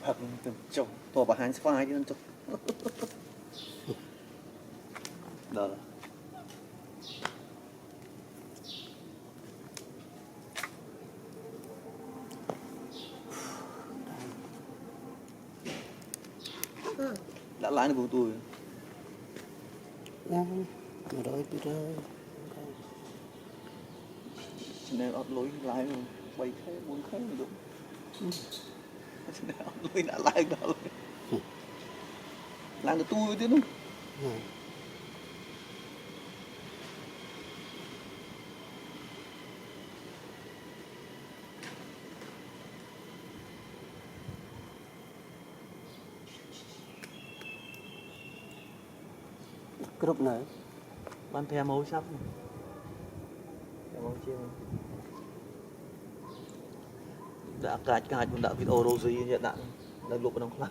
Thật từng chồng tổ bà hành phai chứ chồng đó đã lái được của tôi rồi nên ọt lối lái rồi 3 khế 4 khế rồi đúng nên ọt lối đã lái đó rồi làm được tôi chứ đúng group này ban theo mẫu sắp theo mẫu chiên đã cài cũng đã video Rosie hiện đại là lục nó không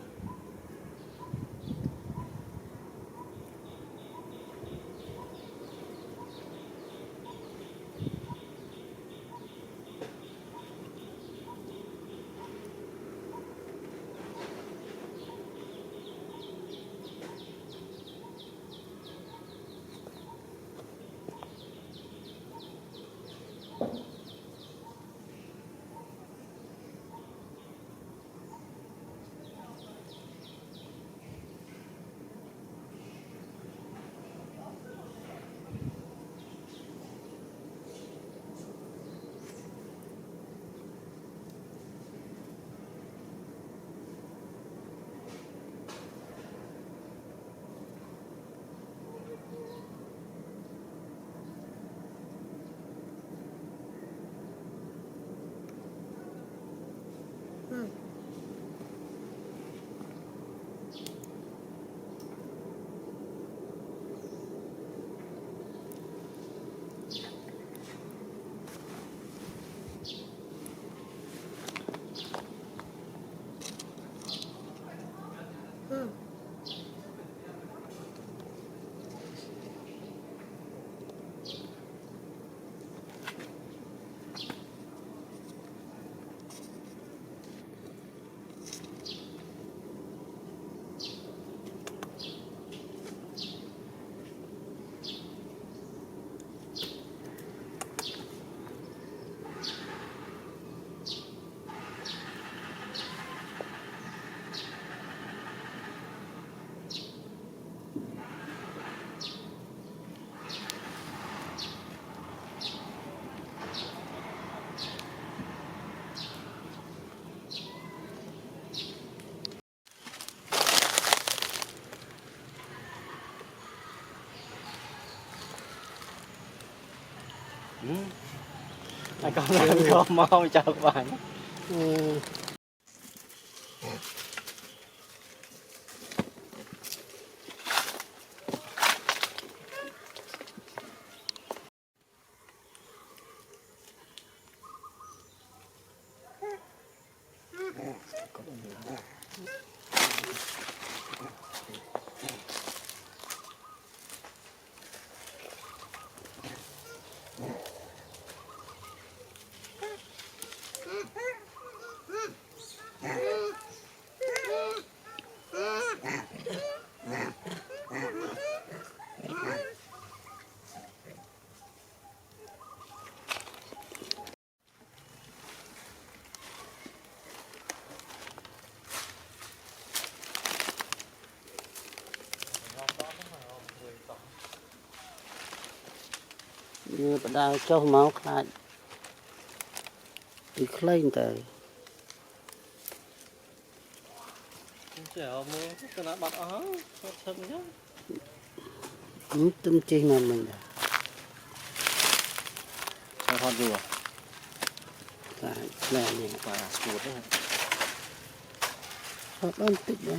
con làm con mau chào các bạn như bắt đầu cho máu khai đi lên tới chèo mua cái nó bắt ó thân nhá tâm trí mà mình sao con rùa là này và chuột đấy họ đơn tích đây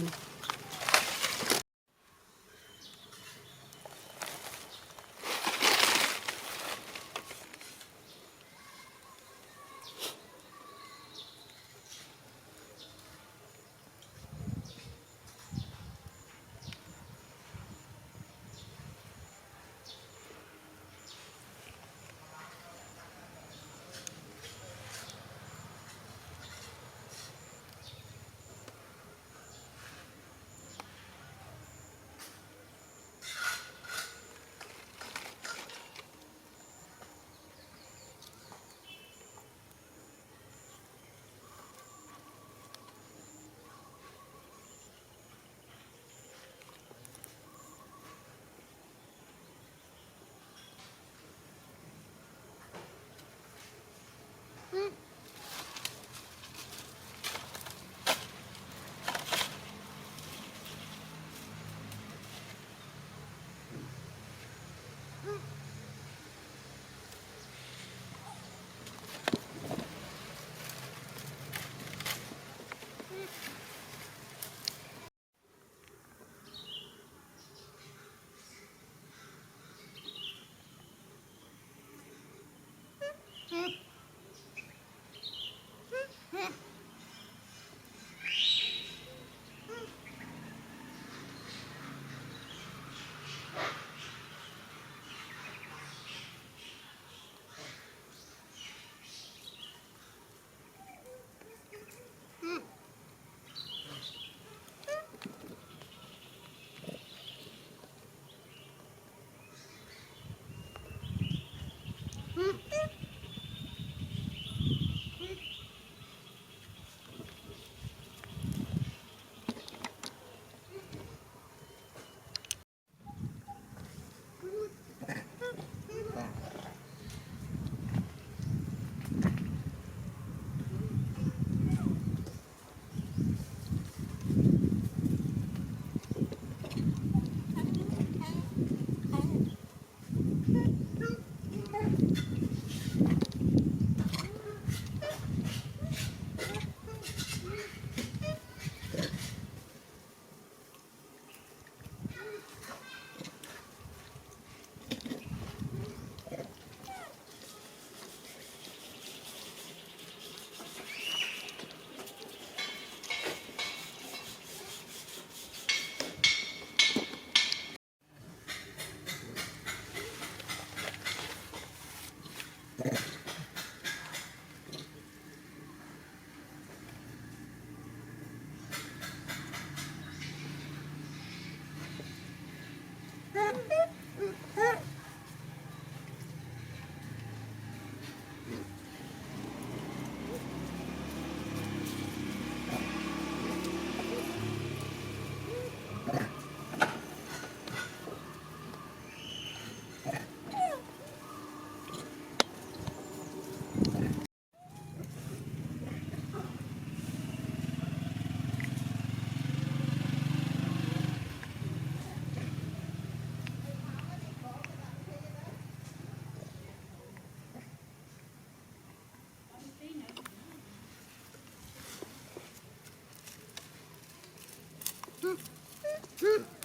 Hả?